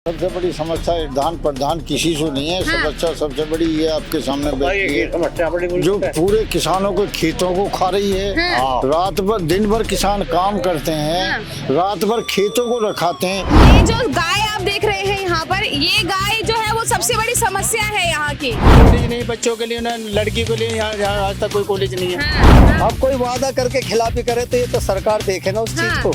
सबसे बड़ी समस्या ईंधन प्रधान किसी से नहीं है। समस्या सबसे बड़ी ये आपके सामने बैठी है, जो पूरे किसानों के खेतों को खा रही है। रात भर दिन भर किसान काम करते हैं, रात भर खेतों को रखाते हैं। ये जो गाय आप देख रहे हैं यहाँ पर, ये गाय जो है वो सबसे बड़ी समस्या है यहाँ की। कॉलेज नहीं बच्चों के लिए, ना लड़की के लिए यहाँ आज तक कोई कॉलेज नहीं है। अब कोई वादा करके खिलाफी करे तो ये तो सरकार देखे ना उस चीज को।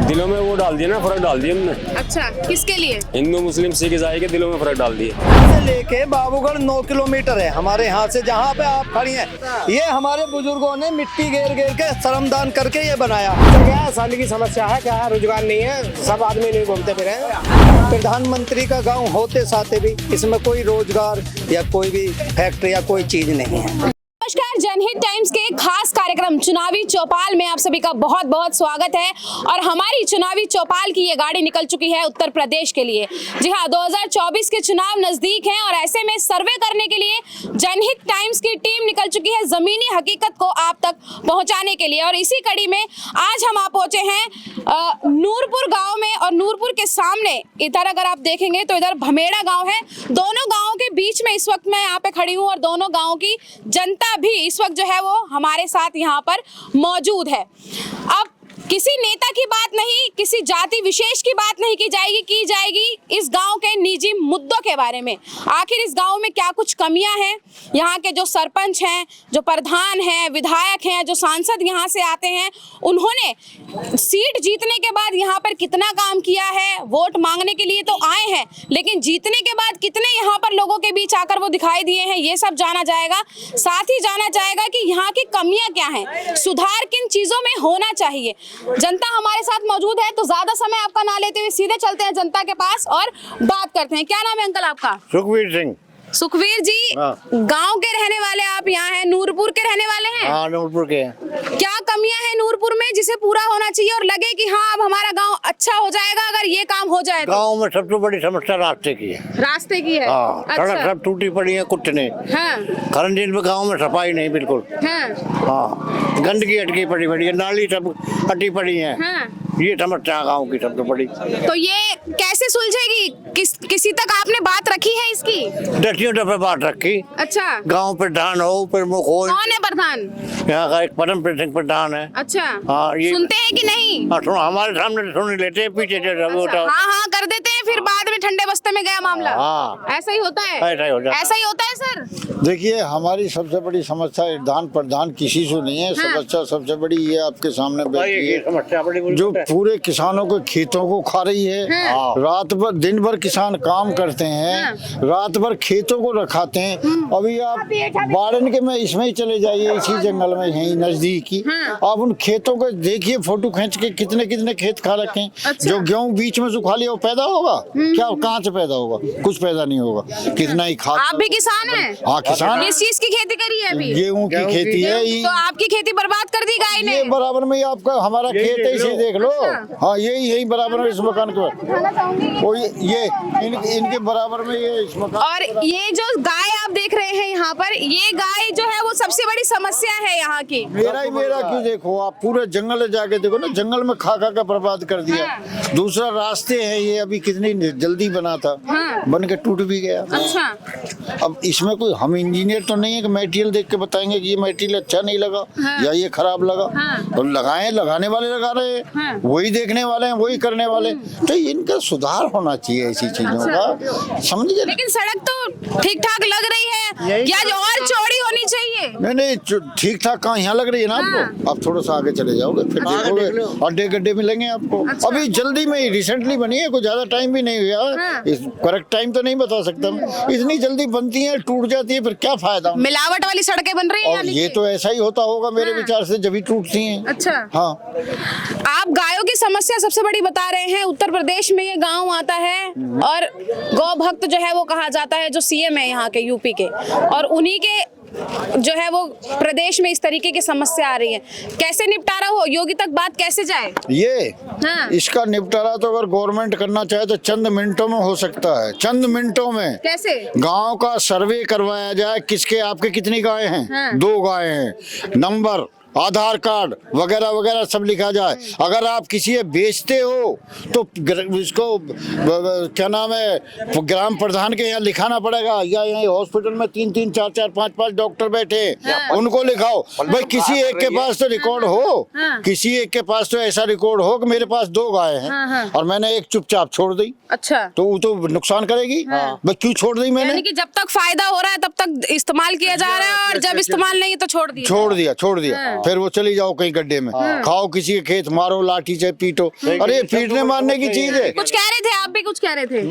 दिलों में वो डाल दिया ना, फर्क डाल दिया हमने। अच्छा, किसके लिए? हिंदू मुस्लिम सिख ईसाई के दिलों में फर्क डाल दिया। से लेके बाबूगढ़ 9 किलोमीटर है हमारे यहाँ से, जहाँ पे आप खड़ी हैं। ये हमारे बुजुर्गों ने मिट्टी घेर घेर के श्रमदान करके ये बनाया। तो क्या साल की समस्या है, क्या रोजगार नहीं है, सब आदमी नहीं घूमते फिरे। प्रधानमंत्री का गांव होते साथे भी इसमें कोई रोजगार या कोई भी फैक्ट्री या कोई चीज नहीं है। नमस्कार, जनहित टाइम्स के खास कार्यक्रम चुनावी चौपाल में आप सभी का बहुत बहुत स्वागत है। और हमारी चुनावी चौपाल की ये गाड़ी निकल चुकी है उत्तर प्रदेश के लिए। जी हाँ, 2024 के चुनाव नजदीक हैं और ऐसे में सर्वे करने के लिए जनहित टाइम्स की टीम निकल चुकी है जमीनी हकीकत को आप तक पहुंचाने के लिए। और इसी कड़ी में आज हम आप पहुंचे हैं नूरपुर गाँव में। और नूरपुर के सामने इधर अगर आप देखेंगे तो इधर भमेड़ा गाँव है। दोनों गाँवों के बीच में इस वक्त मैं यहाँ पे खड़ी हूँ और दोनों गाँवों की जनता भी इस वक्त जो है वो हमारे साथ यहाँ पर मौजूद है। अब किसी नेता की बात नहीं, किसी जाति विशेष की बात नहीं की जाएगी इस गांव के निजी मुद्दों के बारे में। आखिर इस गांव में क्या कुछ कमियां हैं, यहाँ के जो सरपंच हैं, जो प्रधान हैं, विधायक हैं, जो सांसद यहाँ से आते हैं, उन्होंने सीट जीतने के बाद यहाँ पर कितना काम किया है। वोट मांगने के लिए तो आए हैं, लेकिन जीतने के बाद कितने यहाँ पर लोगों के बीच आकर वो दिखाई दिए हैं, ये सब जाना जाएगा। साथ ही जाना जाएगा कि यहाँ की कमियां क्या हैं, सुधार किन चीजों में होना चाहिए। जनता हमारे साथ मौजूद है, तो ज्यादा समय आपका ना लेते हुए सीधे चलते हैं जनता के पास और बात करते हैं। क्या नाम है अंकल आपका? सुखवीर सिंह। सुखवीर जी, गांव के रहने वाले आप, यहाँ हैं नूरपुर के रहने वाले हैं? हाँ, नूरपुर के। क्या कमियां हैं नूरपुर में जिसे पूरा होना चाहिए और लगे कि हाँ अब हमारा गांव अच्छा हो जाएगा अगर ये काम हो जाए? गाँव में सबसे बड़ी समस्या रास्ते की है। रास्ते की है? सड़क सब टूटी पड़ी है, कुछ नहीं। खरंजीन में गाँव में सफाई नहीं बिल्कुल। हाँ, गंदगी अटकी पड़ी है, नाली सब अटी पड़ी है। ये समस्या गाँव की सबसे बड़ी। तो ये कैसे सुलझेगी? किसी तक आपने बात रखी है इसकी? 10 दफे बात रखी। अच्छा, गांव प्रधान हो, प्रमुख हो। कौन है प्रधान? यहाँ का एक परम सिंह प्रधान है। अच्छा, हाँ, ये सुनते हैं कि नहीं? सुनो, हमारे सामने सुन लेते हैं, पीछे से अच्छा, हाँ कर देते हैं, फिर बाद में ठंडे बस्ते में गया मामला। हाँ, ऐसा ही होता है? ऐसा ही हो जाता है। ऐसा ही होता है सर। देखिए, हमारी सबसे बड़ी समस्या ईंधन प्रधान किसी से नहीं है। समस्या सबसे बड़ी ये आपके सामने बैठी है, जो पूरे किसानों के खेतों को खा रही है। रात भर दिन भर किसान काम करते हैं, रात भर खेतों को रखाते हैं। अभी आप बाड़न के में इसमें ही चले जाइए, इसी जंगल में यहीं नजदीक ही। आप उन खेतों को देखिए, फोटो खींच के, कितने कितने खेत खा रखे हैं। अच्छा। जो गेहूं बीच में सुखा लिया वो पैदा होगा क्या? कहाँ से पैदा होगा? कुछ पैदा नहीं होगा। कितना ही खाद। आप भी किसान हैं? हाँ, किसान। किस चीज की खेती करी है अभी? गेहूं की खेती है। तो आपकी खेती बर्बाद कर दी गाय ने? ये बराबर में ही आपका हमारा खेत है, इसे देख लो। हाँ, यही बराबर में इस मकान के ये इनके बराबर में ये इस मकान। और ये जो गाय आप देख रहे हैं यहाँ पर, ये गाय जो है वो सबसे बड़ी समस्या है यहाँ की। मेरा क्यों? देखो, आप पूरे जंगल में जाके देखो ना, जंगल में खा का बर्बाद कर दिया। दूसरा रास्ते है, ये अभी कितनी जल्दी बना था, बन के टूट भी गया। अच्छा, अब इसमें कोई हम इंजीनियर तो नहीं है कि मटेरियल देख के बताएंगे कि ये मटेरियल अच्छा नहीं लगा या ये खराब लगा। तो लगाने वाले लगा रहे हैं, वही देखने वाले हैं, वही करने वाले। तो इनका सुधार होना चाहिए ऐसी चीजों का, समझिए। लेकिन सड़क तो ठीक ठाक लग रही है, या जो और चौड़ी होनी चाहिए? नहीं, ठीक ठाक कहाँ यहाँ लग रही है ना आपको। आप थोड़ा सा आगे चले जाओगे, फिर देखोगे अड्डे गड्ढे मिलेंगे आपको। अच्छा। अभी जल्दी में रिसेंटली बनी है, कोई ज्यादा टाइम भी नहीं हुआ। करेक्ट टाइम तो नहीं बता सकता मैं। इतनी जल्दी बनती है, टूट जाती है, फिर क्या फायदा? मिलावट वाली सड़कें बन रही है। ये तो ऐसा ही होता होगा मेरे विचार से, जब भी टूटती हैं। अच्छा, हाँ। आप गायों की समस्या सबसे बड़ी बता रहे हैं। उत्तर प्रदेश में ये गांव आता है और गौ भक्त जो है वो कहा जाता है, जो सीएम है यहाँ के यूपी के, और उन्हीं के जो है वो प्रदेश में इस तरीके की समस्या आ रही है। कैसे निपटारा हो, योगी तक बात कैसे जाए? इसका निपटारा तो अगर गवर्नमेंट करना चाहे तो चंद मिनटों में हो सकता है। चंद मिनटों में कैसे? गांव का सर्वे करवाया जाए, किसके आपके कितनी गाय हैं? 2 गाय हैं। नंबर आधार कार्ड वगैरह वगैरह सब लिखा जाए। अगर आप किसी को बेचते हो तो इसको क्या नाम है ग्राम प्रधान के यहाँ लिखाना पड़ेगा, या यहाँ हॉस्पिटल में 3-3 4-4 5-5 डॉक्टर बैठे हैं, उनको लिखाओ। भाई किसी एक के पास तो रिकॉर्ड हो, किसी एक के पास तो ऐसा रिकॉर्ड हो कि मेरे पास 2 गाय हैं और मैंने एक चुपचाप छोड़ दी, अच्छा तो वो तो नुकसान करेगी। भाई क्यों छोड़ दी मैंने? यानी कि जब तक फायदा हो रहा है तब तक इस्तेमाल किया जा रहा है, और जब इस्तेमाल नहीं तो छोड़ दिया। फिर वो चली जाओ कहीं गड्ढे में, खाओ किसी के खेत, मारो लाठी से पीटो। अरे पीटने मारने की चीज है। कुछ कह रहे थे आप भी, कुछ कह रहे थे।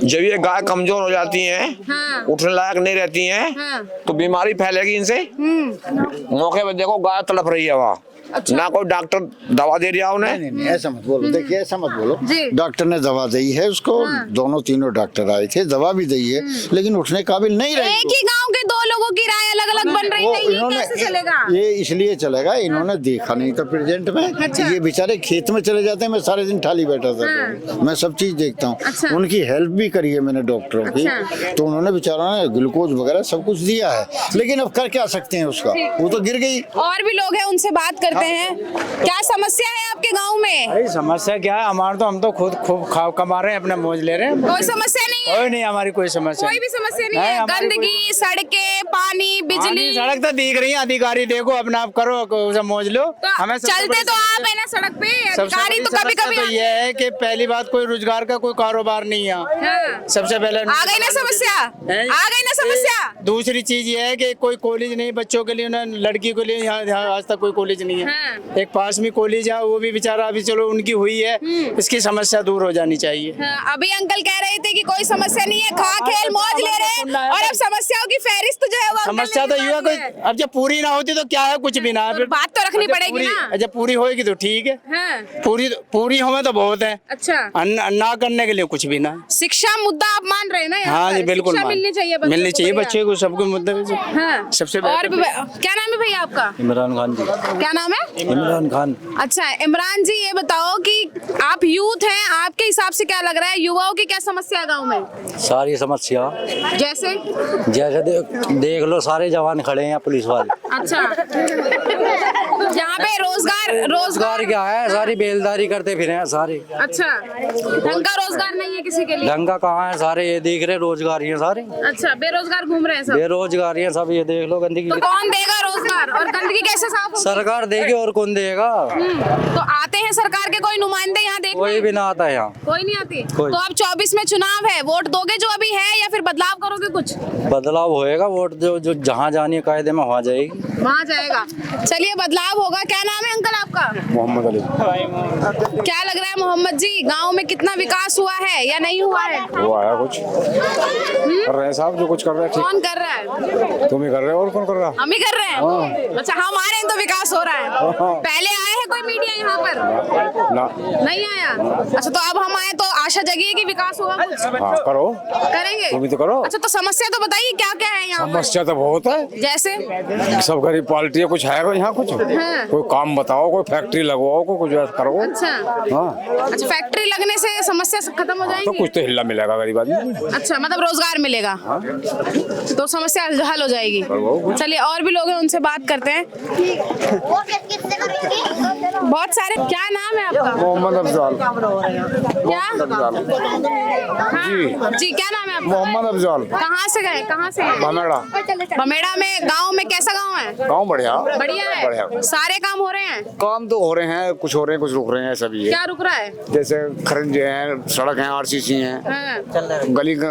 जब ये गाय कमजोर हो जाती हैं, उठने लायक नहीं रहती हैं, तो बीमारी फैलेगी इनसे। मौके पर देखो गाय तड़प रही है वहाँ, ना कोई डॉक्टर दवा दे रहा उन्हें। नहीं ऐसा मत बोलो, देखिए ऐसा मत बोलो। डॉक्टर ने दवा दी है उसको, दोनों तीनों डॉक्टर आए थे, दवा भी दी है, लेकिन उठने काबिल नहीं रही। एक ही गांव के 2 लोगों की राय अलग अलग बन रही है, ये कैसे चलेगा? ये इसलिए चलेगा, इन्होंने देखा नहीं था प्रेजेंट में। ये बेचारे खेत में चले जाते हैं, मैं सारे दिन थाली बैठा था, मैं सब चीज देखता हूँ। उनकी हेल्प भी करी है मैंने डॉक्टरों की, तो उन्होंने बेचारा ने ग्लूकोज वगैरह सब कुछ दिया है, लेकिन अब कर क्या सकते हैं उसका, वो तो गिर गई। और भी लोग हैं, उनसे बात करते हैं। क्या समस्या है आपके गांव में? अरे समस्या क्या है, हमारे तो हम तो खुद खूब कमा रहे हैं, अपने मौज ले रहे हैं। कोई समस्या नहीं है? कोई नहीं, हमारी कोई समस्या, कोई भी समस्या नहीं है। गंदगी, सड़कें, पानी, बिजली, सड़क तो दिख रही है, अधिकारी देखो अपना आप करो, मौज लो। तो हमें चलते तो आप है ना सड़क पे, अधिकारी तो कभी कभी तो ये है कि पहली बात कोई रोजगार का कोई कारोबार नहीं है, सबसे पहले आ गई ना समस्या, आ गई ना समस्या। दूसरी चीज ये है कि कोई कॉलेज नहीं बच्चों के लिए, लड़की के लिए यहाँ आज तक कोई कॉलेज नहीं है। एक पास में कॉलेज है, वो भी बेचारा अभी चलो उनकी हुई है, इसकी समस्या दूर हो जानी चाहिए। अभी अंकल कह रहे थे कि कोई समस्या नहीं है, खा खेल मौज ले रहे हैं, और अब समस्याओं की फहरिस्त जो है वो समस्या तो ये कोई, अब जब पूरी ना होती तो क्या है, कुछ भी ना है, फिर बात तो रखनी पड़ेगी ना। जब पूरी होएगी तो ठीक है, पूरी होवे तो बहुत है। अच्छा, ना करने के लिए कुछ भी ना। शिक्षा मुद्दा आप मान रहे हैं ना? हाँ जी बिल्कुल, मिलनी चाहिए बच्चे को सबको मुद्दे सबसे। और क्या नाम है भैया आपका? इमरान खान जी। क्या नाम है? इमरान खान। अच्छा इमरान जी, ये बताओ कि आप यूथ हैं, आपके हिसाब से क्या लग रहा है, युवाओं की क्या समस्या है गाँव में? सारी समस्या जैसे देख लो, सारे जवान खड़े हैं, पुलिस वाले। अच्छा, यहाँ पे रोजगार क्या है, सारी बेलदारी करते फिरे हैं सारे। अच्छा, ढंग का रोजगार नहीं है किसी के लिए? ढंग का कहाँ है, सारे ये देख रहे रोजगारी है सारे। अच्छा, बेरोजगार घूम रहे हैं सब। बेरोजगारी है सब, ये देख लो गंदगी। तो कौन देगा रोजगार, और गंदगी कैसे साफ होगी? सरकार देगी, और कौन देगा? तो आते हैं सरकार के कोई नुमाइंदे यहाँ देखने? कोई भी ना आता है यहाँ, कोई नहीं आती। कोई। तो अब 24 में चुनाव है, वोट दोगे जो अभी है, या फिर बदलाव करोगे कुछ? बदलाव होएगा, वोट जो जहाँ जानी है कायदे में वहाँ जाएगी, वहाँ जाएगा। चलिए बदलाव होगा। क्या नाम है अंकल आपका? मोहम्मद अली। क्या लग रहा है मोहम्मद जी, गांव में कितना विकास हुआ है या नहीं हुआ है? हुआ है कुछ, कर रहे हैं साहब, जो कुछ कर रहे हैं। कौन कर रहा है? तुम ही कर रहे हो, और कौन कर रहा है? हम ही कर रहे हैं। अच्छा, हम आ रहे हैं तो विकास हो रहा है। पहले आए हैं कोई मीडिया यहाँ पर? ना, नहीं आया। अच्छा, तो अब हम आए तो आशा जगी है कि विकास होगा कुछ? हाँ करो, करेंगे। तुम ही तो करो। अच्छा, तो समस्या तो बताइए क्या क्या है यहाँ पर? समस्या तो बहुत है, जैसे सब गरीब पार्टी है, कुछ है यहाँ कुछ, कोई काम बताओ, कोई फैक्ट्री लगवाओ, कोई कुछ करो। अच्छा, हाँ, अच्छा, फैक्ट्री लगने से समस्या खत्म हो तो जाएगी? कुछ तो हिल्ला मिलेगा गरीब आदमी। अच्छा, मतलब रोजगार मिलेगा तो समस्या हल हो जाएगी। चलिए और भी लोग हैं, उनसे बात करते हैं। बहुत सारे। क्या नाम है आपका? मोहम्मद अफजाल। क्या? हाँ, जी क्या नाम है आपका? मोहम्मद अफजाल। कहाँ से गए, कहाँ से गए? बमेड़ा। बमेड़ा में गांव में कैसा गांव है? गाँव बढ़िया, बढ़िया है। बढ़िया। सारे काम हो रहे हैं? काम तो हो रहे हैं, कुछ हो रहे हैं, कुछ रुक रहे हैं, सभी है। क्या रुक रहा है? जैसे खरंजे हैं, सड़क है, आरसीसी है, हाँ।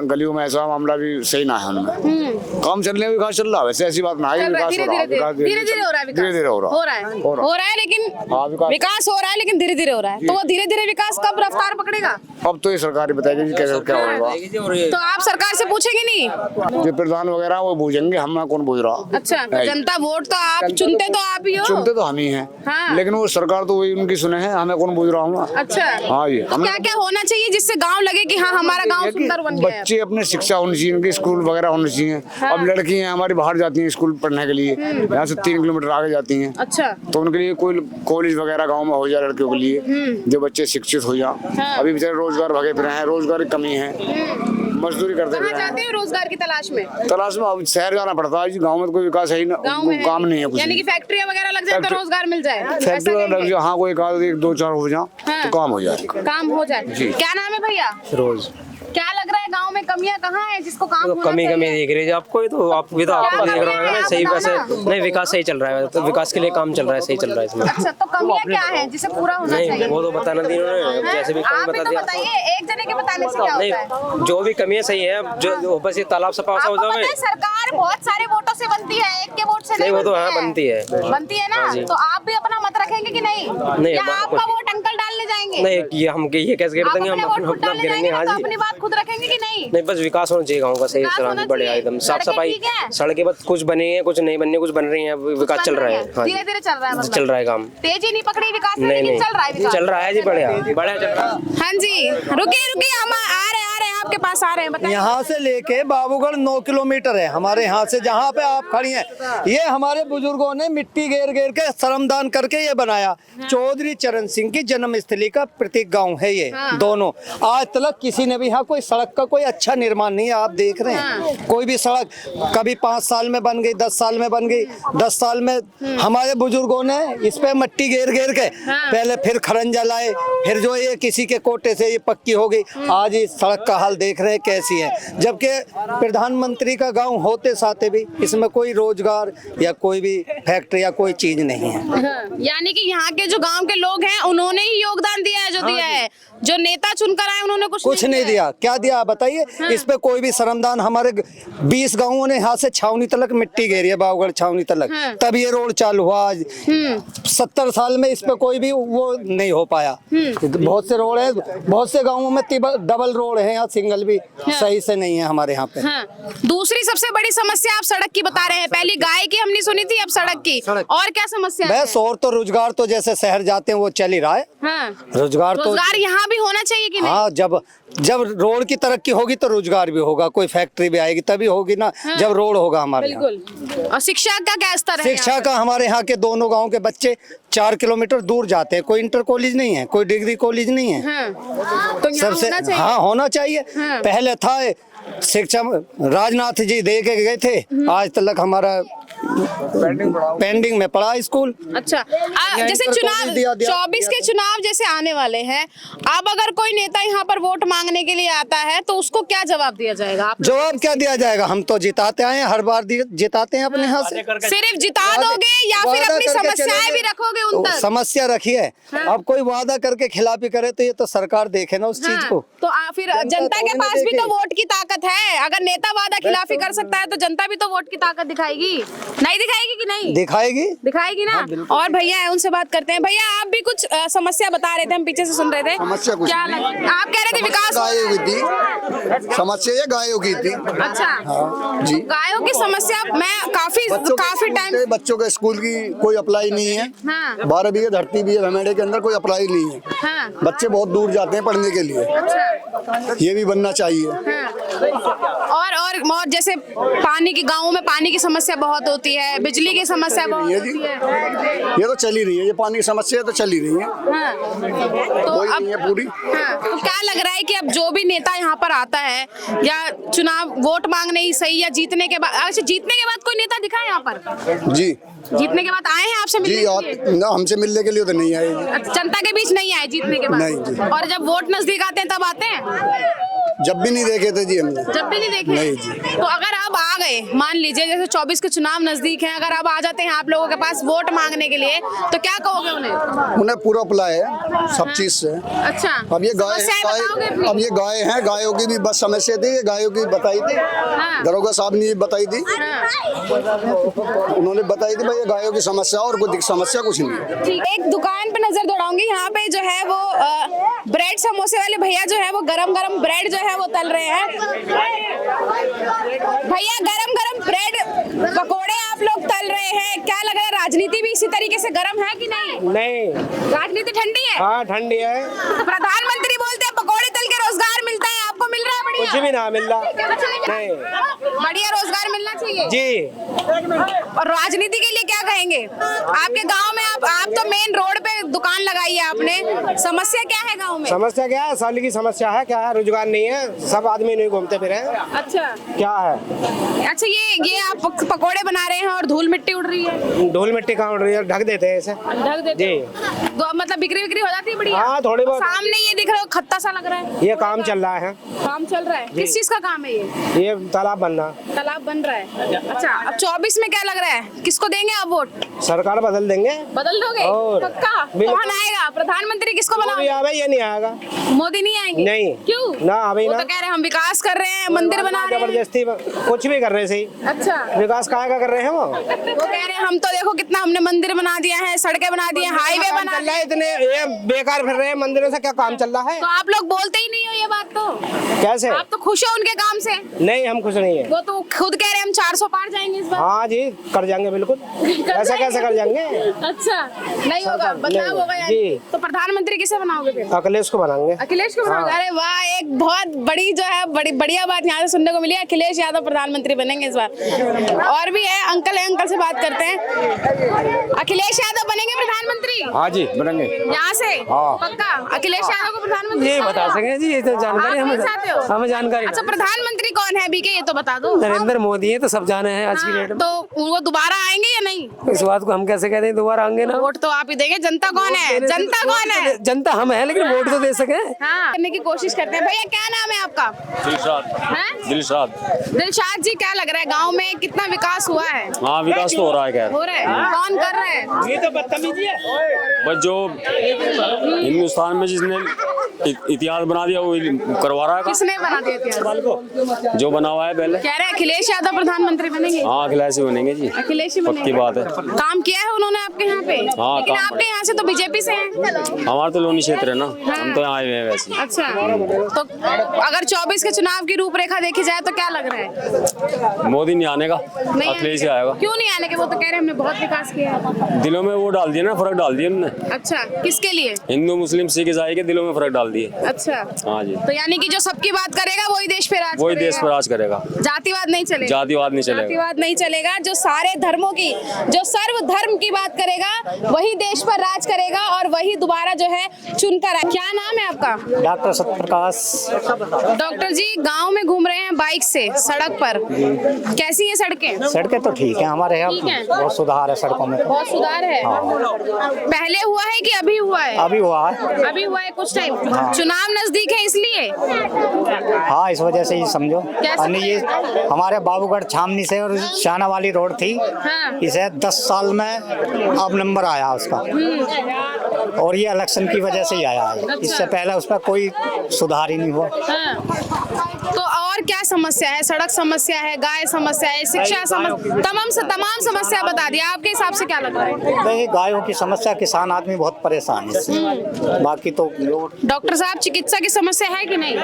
गलियों में ऐसा मामला भी सही ना है उनमें। काम चलने में विकास चल रहा है, वैसे ऐसी बात ना है। धीरे धीरे हो रहा है विकास, धीरे धीरे हो रहा है, हो रहा है, लेकिन विकास हो रहा है, लेकिन धीरे धीरे हो रहा है। तो वो धीरे धीरे विकास कब रफ्तार पकड़ेगा? अब तो ये सरकार ही बताएगी कि कैसे क्या होगा। तो आप सरकार से पूछेंगे नहीं? जो प्रधान वगैरह वो पूछेंगे, हम कौन पूछ रहा। अच्छा, तो जनता वोट तो आप चुनते तो आप ही हो। चुनते तो हम ही हैं, हाँ। लेकिन वो सरकार तो वही उनकी सुने हैं, हमें कौन पूछ रहा हूँ। अच्छा, हाँ, ये तो क्या क्या होना चाहिए जिससे गांव लगे कि हाँ हमारा गांव सुंदर बन गया है? बच्चे अपने शिक्षा होनी चाहिए, उनके स्कूल वगैरह होने चाहिए। अब लड़की हैं हमारी बाहर जाती हैं स्कूल पढ़ने के लिए, यहाँ से 3 किलोमीटर आगे जाती हैं। अच्छा, तो उनके लिए कोई कॉलेज वगैरह गाँव में हो जाए लड़कियों के लिए, जो बच्चे शिक्षित हो जाए। अभी बेचारे रोज बेरोजगार भगे फिर हैं, रोजगार की कमी है, मजदूरी करते कहाँ फिर जाते हैं। हैं रोजगार की तलाश में? तलाश में अब शहर जाना पड़ता है जी, गांव में तो कोई विकास है ही गाँव में काम नहीं है कुछ यानी भी। कि फैक्ट्रियाँ वगैरह लग जाए तो फैक्ट्री- रोजगार मिल जाए, ऐसा फैक्ट्री लग कहेंगे? जाए, हाँ कोई एक दो चार हो जाए हाँ। तो काम हो जाए। काम हो जाए। क्या नाम है भैया? रोज क्या लग रहा है गांव में कमियां कहाँ है जिसको काम तो होना कमी चाहिए? देख रही है आपको, ये तो आपको भी तो क्या आपको देख कमी रहा है? होगा ना, आप सही बताओ वैसे ना। नहीं, विकास सही चल रहा है, तो विकास के लिए काम चल रहा है, सही चल रहा है इसमें। अच्छा, तो कमियां क्या है जिसे पूरा होना नहीं चाहिए? वो तो बताना नहीं उन्होंने, हैं? जैसे भी आप बता भी तो दिया। बताइए, एक जने के बताने से क्या होता है? नहीं जो भी कमी है सही है, जो बस ये तालाब सफा हो आपको पता जाए। है सरकार बहुत सारे वोटों से बनती है, एक के वोट से नहीं, वो तो हाँ, बनती बनती है। ना? हाँ जी। तो आप भी अपना मत रखेंगे कि नहीं? नहीं, या बात आपका कुछ- वोट अंकल डालने जाएंगे? नहीं ये कैसे कर आप देंगे, अपने हम वोट अपना खुद अपना डालने गिरेंगे। जाएंगे हाँ ना, तो जी, अपनी बात खुद रखेंगे कि नहीं? नहीं बस विकास होना चाहिए गाँव का, सही विकास होना बढ़िया चाहिए। एकदम साफ सड़कें सफाई, ठीक है? सड़कें बस कुछ बनी है, कुछ नहीं बनी, कुछ बन रही है, विकास चल रहा है। हाँ धीरे धीरे चल रहा है, मतलब चल रहा है काम। तेजी नहीं पकड़ी विकास में, नहीं लेकिन नहीं चल रहा है विकास। चल रहा है जी, बढ़िया बढ़िया चल रहा है। हाँ जी, रुकिए हम आ रहे हैं आपके पास आ रहे हैं, बताइए। यहाँ से लेके बाबूगढ़ 9 किलोमीटर है हमारे यहाँ से, जहाँ पे आप खड़ी हैं। ये हमारे बुजुर्गों ने मिट्टी घेर घेर के श्रमदान करके ये बनाया। चौधरी चरण सिंह की जन्मस्थली का प्रतीक गांव है ये दोनों। आज तक किसी ने भी यहाँ कोई सड़क का कोई अच्छा निर्माण नहीं है। आप देख रहे हैं कोई भी सड़क कभी 5 साल में बन गई, 10 साल में बन गई, 10 साल में हमारे बुजुर्गों ने इस पे मिट्टी घेर घेर के पहले फिर खरंजा लाए, फिर जो ये किसी के कोटे से ये पक्की हो गई। आज इस सड़क का हाल देख रहे हैं कैसी है, जबकि प्रधानमंत्री का गांव होते साथे भी इसमें कोई रोजगार या कोई भी फैक्ट्री या कोई चीज नहीं है। यानी कि यहाँ के जो गांव के लोग हैं उन्होंने ही योगदान दिया है, जो दिया है, जो नेता चुनकर आए उन्होंने कुछ नहीं दिया। क्या दिया आप बताइए? इस पे कोई भी श्रमदान, हमारे 20 गांवों ने यहाँ से छावनी तलक मिट्टी घेरी है, बाबूगढ़ छावनी तलक, तब ये रोड चालू हुआ। आज 70 साल में इस पे कोई भी वो नहीं हो पाया। बहुत से रोड है, बहुत से गाँवों में डबल रोड है, यहाँ सिंगल भी सही से नहीं है हमारे यहाँ पे। दूसरी सबसे बड़ी समस्या आप सड़क की बता रहे हैं, पहली गाय की हमने सुनी थी, अब सड़क की। और क्या समस्या है? बस और तो रोजगार तो जैसे शहर जाते हैं वो चल ही रहा है। रोजगार यहाँ भी होना चाहिए कि नहीं? हाँ, जब रोड की तरक्की होगी तो रोजगार भी होगा, कोई फैक्ट्री भी आएगी तभी होगी ना, जब रोड होगा हमारे यहाँ। बिल्कुल। और शिक्षा का क्या स्तर है? शिक्षा का हमारे यहाँ के दोनों गांव के बच्चे 4 किलोमीटर दूर जाते हैं। कोई इंटर कॉलेज नहीं है, कोई डिग्री कॉलेज नहीं है। तो यहाँ सबसे होना चाहिए। हाँ होना चाहिए। पहले था शिक्षा, राजनाथ जी दे के गए थे, आज तक हमारा पेंडिंग में पड़ा स्कूल। अच्छा, जैसे चुनाव 24 के चुनाव जैसे आने वाले हैं, अब अगर कोई नेता यहाँ पर वोट मांगने के लिए आता है तो उसको क्या जवाब दिया जाएगा? आप जवाब क्या दिया जाएगा? हम तो जिताते आए हैं, हर बार जिताते हैं अपने यहाँ से। सिर्फ जिता दोगे या फिर अपनी समस्याएं भी रखोगे उन तक? समस्या रखिए। अब कोई वादा करके खिलाफी करे तो ये तो सरकार देखे ना उस चीज को। तो फिर जनता के पास भी तो वोट की ताकत है। अगर नेता वादा खिलाफी कर सकता है तो जनता भी तो वोट की ताकत दिखाएगी, नहीं दिखाएगी कि नहीं? दिखाएगी ना। और भैया है, उनसे बात करते हैं। भैया आप भी कुछ समस्या बता रहे थे, हम पीछे से सुन रहे थे। समस्या कुछ क्या आप कह रहे थे? विकास गायों की थी समस्या, ये गायों की थी। अच्छा जी, गायों की समस्या मैं काफी टाइम बच्चों के स्कूल की कोई अप्लाई नहीं है। 12 बीघे धरती भी है भमेड़े के अंदर, कोई अप्लाई नहीं है। बच्चे बहुत दूर जाते हैं पढ़ने के लिए। ये भी बनना चाहिए। और जैसे पानी की, गाँव में पानी की समस्या बहुत होती है, बिजली की समस्या बहुत होती है। ये तो चल ही रही है, ये पानी की समस्या तो चल ही रही है। तो कोई अब नहीं है पूरी। तो क्या लग रहा है कि अब जो भी नेता यहाँ पर आता है या चुनाव वोट मांगने ही सही, या जीतने के बाद, अच्छा जीतने के बाद कोई नेता दिखा है यहाँ पर? जी, जीतने के बाद आए हैं आपसे मिलने जी के लिए? ना, हमसे मिलने के लिए तो नहीं आए। अच्छा, जनता के बीच नहीं आए जीतने के बाद? नहीं जी। और जब वोट नजदीक आते हैं तब आते हैं? जब भी नहीं देखे थे जी हमने। जब भी नहीं देखे? नहीं जी। तो अगर अब आ गए, मान लीजिए जैसे 24 के चुनाव नजदीक हैं, अगर अब आ जाते हैं आप लोगों के पास वोट मांगने के लिए, तो क्या कहोगे उन्हें पूरा अप्लाई है सब चीज से। अच्छा, अब ये गाय अब ये गाय हैं, गायों की भी बस समस्या थी, गायों की बताई थी। दरोगा साहब ने बताई थी, उन्होंने बताई थी भाई ये गायों की समस्या, और कोई समस्या कुछ नहीं। ठीक, एक दुकान पे नजर दौड़ाऊंगी। यहाँ पे जो है वो ब्रेड समोसे वाले भैया जो है वो गरम गरम ब्रेड जो है वो तल रहे हैं। भैया गरम गरम ब्रेड पकोड़े आप लोग तल रहे हैं, क्या लग रहा है राजनीति भी इसी तरीके से गरम है कि नहीं? नहीं, राजनीति ठंडी है। हाँ ठंडी है। प्रधानमंत्री बोलते हैं पकोड़े तल के रोजगार मिलता है, आपको मिल रहा है? बढ़िया, कुछ कुछ भी ना मिल रहा नहीं। बढ़िया रोजगार मिलना चाहिए जी। और राजनीति के लिए क्या कहेंगे? आपके गांव में आप तो मेन रोड पे दुकान लगाई है आपने, समस्या क्या है गांव में? समस्या क्या है? साल की समस्या है, क्या है? रोजगार नहीं है, सब आदमी नहीं घूमते फिरे। अच्छा क्या है? अच्छा, ये आप पकोड़े बना रहे हैं और धूल मिट्टी उड़ रही है। धूल मिट्टी कहाँ उड़ रही है? ढक देते हैं ऐसे। ढक देते जी। तो मतलब बिक्री हो जाती है बढ़िया? हाँ, थोड़ी बहुत। सामने ये दिख रहा है खत्ता सा लग रहा है, ये काम चल रहा है। काम चल रहा है। किस चीज का काम है ये तालाब बनना। तालाब बन रहा है। अच्छा, अब 24 में क्या लग रहा है, किसको देंगे आप वोट? सरकार बदल देंगे। बदल दोगे? और पक्का? कौन आएगा प्रधानमंत्री? किसको बनाओगे? ये नहीं आएगा। मोदी नहीं आएंगे? नहीं। क्यों? ना अभी वो ना। तो कह रहे हैं हम विकास कर रहे हैं, मंदिर बना रहे हैं। जबरदस्ती कुछ भी कर रहे सही। अच्छा, विकास कहाँ का कर रहे हैं वो कह रहे हैं हम तो देखो कितना हमने मंदिर बना दिया है, सड़कें बना दी हैं, हाईवे बना चल रहा है, इतने ये बेकार फिर रहे हैं मंदिरों से, क्या काम चल रहा है? तो आप लोग बोलते ही नहीं हो ये बात। तो कैसे? आप तो खुश हो उनके काम से? नहीं, हम खुश नहीं है। वो तो खुद कह रहे हैं हम 400 पार जाएंगे इस बार। हाँ जी, कर जाएंगे बिल्कुल। ऐसा कैसे कर जाएंगे? अच्छा, नहीं होगा, बदलाव होगा यानी। जी। तो प्रधानमंत्री किसे बनाओगे फिर? अखिलेश को बनाएंगे। अखिलेश को बनाओगे? अरे वाह, एक बहुत बड़ी जो है बड़ी बढ़िया बात यहाँ से सुनने को मिली है। अखिलेश यादव प्रधानमंत्री बनेंगे इस बार। और भी है अंकल से बात करते हैं। अखिलेश यादव बनेंगे प्रधानमंत्री? हाँ जी, बनेंगे। यहाँ से पक्का अखिलेश यादव को प्रधानमंत्री? ये बता सकें जी, ये तो जानकारी हमें जानकारी। अच्छा, प्रधानमंत्री कौन है बीके, ये तो बता दो। नरेंद्र मोदी है, तो सब जाने हैं आज की डेट में। तो वो दोबारा आएंगे या नहीं? इस बात को हम कैसे कहते हैं दोबारा आएंगे ना? वोट तो आप ही देंगे। जनता कौन है? जनता कौन है? जनता हम है, लेकिन वोट तो दे सके। हाँ, करने की कोशिश करते हैं। भैया क्या नाम है आपका? दिलशाद जी, क्या लग रहा है गांव में कितना विकास हुआ है? हाँ, विकास तो हो रहा है। क्या हो रहा है? कौन कर रहा है? ये तो बदतमीजी है। बस जो हिंदुस्तान में जिसने इतिहास बना दिया वो करवा रहा है। किसने बना दिया इतिहास? जो बना हुआ है पहले। कह रहे हैं अखिलेश यादव प्रधानमंत्री बनेंगे। हाँ, अखिलेश ही बनेंगे जी, अखिलेश ही पक्की बनेंगे। बात है। काम किया है उन्होंने आपके यहाँ पे? हाँ, लेकिन काम आपके यहाँ से तो बीजेपी से हैं। हमारा तो लोनी क्षेत्र है ना, हम तो यहाँ आए हुए हैं वैसे। अच्छा, तो अगर 24 के चुनाव की रूपरेखा देखी जाए तो क्या लग रहा है? मोदी नहीं आने का, नहीं अखिलेश ही आएगा। क्यों नहीं आने के? वो तो कह रहे हैं हमने बहुत विकास किया है। दिलों में वो डाल दिया ना, फर्क डाल दिया उन्होंने। अच्छा, किसके लिए? हिंदू मुस्लिम सिख ईसाई के दिलों में फर्क डाल दिए। अच्छा, हाँ जी। तो यानी कि जो सबकी बात करेगा वही देश पे राज वही करेगा। देश पर राज करेगा, जातिवाद नहीं चलेगा। जातिवाद नहीं चलेगा। जातिवाद नहीं चलेगा। जो सारे धर्मों की, जो सर्व धर्म की बात करेगा वही देश पर राज करेगा और वही दोबारा जो है चुनकर आए। क्या नाम है आपका? डॉक्टर सत्यप्रकाश। डॉक्टर जी, गांव में घूम रहे हैं बाइक से सड़क पर, कैसी है सड़कें? सड़कें तो ठीक है हमारे यहाँ, ठीक है। बहुत सुधार है सड़कों में। बहुत सुधार है। पहले हुआ है कि अभी हुआ है? अभी हुआ है। अभी हुआ है कुछ टाइम। चुनाव नजदीक है इसलिए? हाँ, इस वजह से ही समझो। कैसे? और ये हमारे बाबूगढ़ छावनी से और शाना वाली रोड थी, हाँ। इसे 10 साल में अब नंबर आया उसका, और ये इलेक्शन की वजह से ही आया है। इससे पहले उस पर कोई सुधार ही नहीं हुआ। हाँ। तो और क्या समस्या है? सड़क समस्या है, गाय समस्या है, शिक्षा समस्या, तमाम समस्या बता दिया। आपके हिसाब से क्या लग रहा है? नहीं, गायों की समस्या, किसान आदमी बहुत परेशान है इससे। बाकी तो डॉक्टर साहब, चिकित्सा की समस्या है कि नहीं?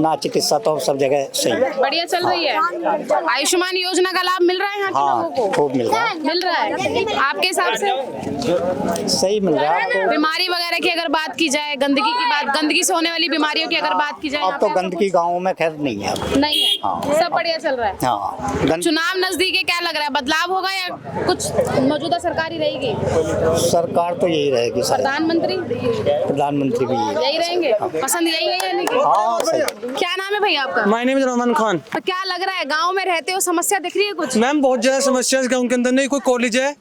ना, चिकित्सा तो सब जगह सही है। बढ़िया चल रही है। आयुष्मान योजना का लाभ मिल रहा है यहाँ के हाँ, लोगों को? खूब मिल रहा है। मिल रहा है। आपके हिसाब से सही मिल रहा है। तो बीमारी वगैरह की अगर बात की जाए, गंदगी से होने वाली बीमारियों की अगर बात की जाए, अब तो गंदगी गाँव में खैर नहीं है। नहीं है। सब बढ़िया चल रहा है। हाँ, चुनाव नजदीक है, क्या लग रहा है? बदलाव होगा या कुछ मौजूदा सरकार ही रहेगी? सरकार तो यही रहेगी सर। प्रधानमंत्री प्रधानमंत्री भी यही रहेंगे? पसंद यही है यानी कि? हाँ, सही। क्या नाम है भैया आपका? My name is Rahman Khan. तो क्या लग रहा है, गांव में रहते हो, समस्या दिख रही है कुछ? मैम, बहुत ज्यादा समस्या है गाँव के अंदर। नहीं कोई कॉलेज है,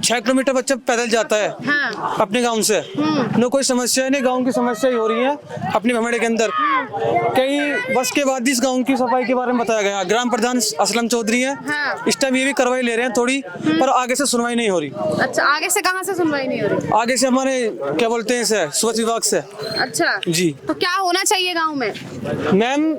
6 किलोमीटर बच्चा पैदल जाता है। हाँ। अपने गांव से। न कोई समस्या है, नहीं गांव की समस्या ही हो रही है अपने भमेड़े के अंदर। कई वर्ष के बाद इस गांव की सफाई के बारे में बताया गया। ग्राम प्रधान असलम चौधरी है। हाँ। इस टाइम ये भी कार्रवाई ले रहे हैं थोड़ी, पर आगे से सुनवाई नहीं हो रही। अच्छा, आगे से कहाँ से सुनवाई नहीं हो रही? आगे से हमारे क्या बोलते हैं इसे, स्वच्छ विभाग से। अच्छा जी। तो क्या होना चाहिए गाँव में? मैम,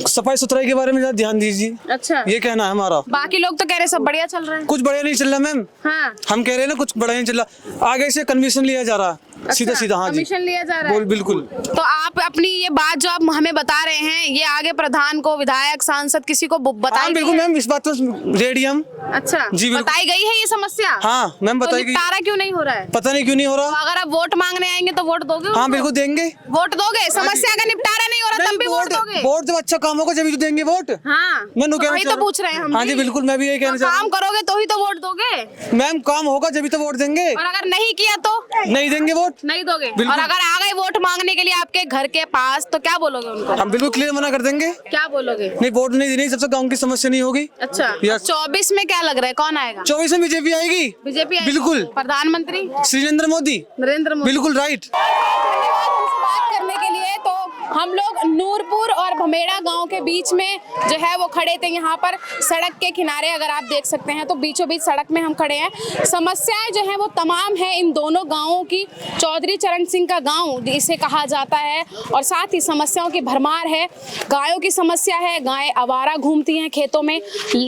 सफाई सुथराई के बारे में ज्यादा ध्यान दीजिए। अच्छा, ये कहना है हमारा। बाकी लोग तो कह रहे सब बढ़िया चल रहा है। कुछ बढ़िया नहीं चल रहा मैम। हाँ। हम कह रहे हैं ना कुछ बड़ा नहीं चल रहा। आगे से कन्विशन लिया जा रहा सीधा सीधा। हाँ जी, कमीशन लिया जा रहा है। बोल बिल्कुल। तो आप अपनी ये बात जो आप हमें बता रहे हैं, ये आगे प्रधान को, विधायक, सांसद, किसी को बताई गई बिल्कुल है? मैम, इस बात पर रेडी हम। अच्छा जी, बिल्कुल। बताई गई है ये समस्या? हाँ मैम, तो बताई गई। निपटारा क्यों नहीं हो रहा है? पता नहीं क्यों नहीं हो तो रहा। अगर आप वोट मांगने आएंगे तो वोट दोगे? हाँ बिल्कुल देंगे। वोट दोगे? समस्या का निपटारा नहीं हो रहा तब भी वोट दोगे? दोगे? वोट जब अच्छा काम होगा जब तो देंगे वोट। हाँ मैं तो वही तो पूछ रहे हैं हम हाँ जी बिल्कुल, मैं भी यही कहना चाह रहा काम करोगे तो ही तो वोट दोगे। हूँ मैम, काम होगा जब तो वोट देंगे, और अगर नहीं किया तो नहीं देंगे वोट, नहीं दोगे। बिल्कुल। और अगर आ गए वोट मांगने के लिए आपके घर के पास तो क्या बोलोगे उनको? हम बिल्कुल क्लियर मना कर देंगे। क्या बोलोगे? नहीं, वोट नहीं देनी, सबसे गाँव की समस्या नहीं होगी। अच्छा, Yes। 24 में क्या लग रहा है, कौन आएगा? 24 में बीजेपी आएगी। बीजेपी आएगी? बिल्कुल। प्रधानमंत्री नरेंद्र मोदी। नरेंद्र मोदी। बिल्कुल राइट। बात करने के लिए तो हम लोग नूरपुर और भमेड़ा गांव के बीच में जो है वो खड़े थे। यहाँ पर सड़क के किनारे अगर आप देख सकते हैं तो बीचों बीच सड़क में हम खड़े हैं। समस्याएं जो है वो तमाम है इन दोनों गांवों की। चौधरी चरण सिंह का गांव इसे कहा जाता है और साथ ही समस्याओं की भरमार है। गायों की समस्या है, गायें आवारा घूमती हैं खेतों में,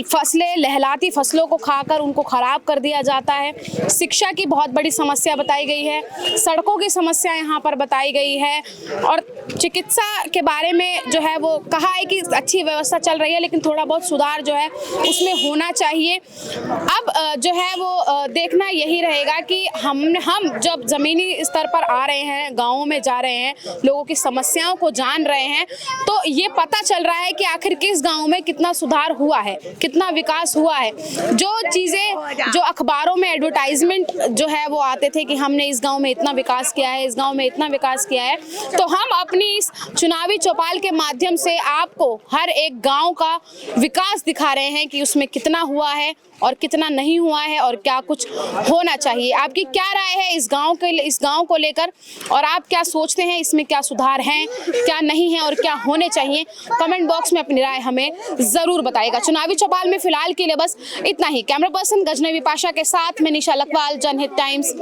फसलें लहलाती फसलों को खाकर उनको खराब कर दिया जाता है। शिक्षा की बहुत बड़ी समस्या बताई गई है, सड़कों की समस्या यहाँ पर बताई गई है और चिकित्सा के बारे में जो है वो कहा है कि अच्छी व्यवस्था चल रही है लेकिन थोड़ा बहुत सुधार जो है उसमें होना चाहिए। अब जो है वो देखना यही रहेगा कि हम जब जमीनी स्तर पर आ रहे हैं, गाँवों में जा रहे हैं, लोगों की समस्याओं को जान रहे हैं तो ये पता चल रहा है कि आखिर किस गाँव में कितना सुधार हुआ है, कितना विकास हुआ है। जो चीज़ें जो अखबारों में एडवर्टाइजमेंट जो है वो आते थे कि हमने इस गाँव में इतना विकास किया है, इस गाँव में इतना विकास किया है, तो हम अपनी इस चुनावी चौपाल के माध्यम से आपको हर एक गांव का विकास दिखा रहे हैं कि उसमें कितना हुआ है और कितना नहीं हुआ है और क्या कुछ होना चाहिए। आपकी क्या राय है इस गांव को लेकर और आप क्या सोचते हैं, इसमें क्या सुधार हैं, क्या नहीं है और क्या होने चाहिए? कमेंट बॉक्स में अपनी राय हमें जरूर बताइएगा। चुनावी चौपाल में फिलहाल के लिए बस इतना ही। कैमरा पर्सन गजनवी पाशा के साथ में निशा लखवाल, जनहित टाइम्स।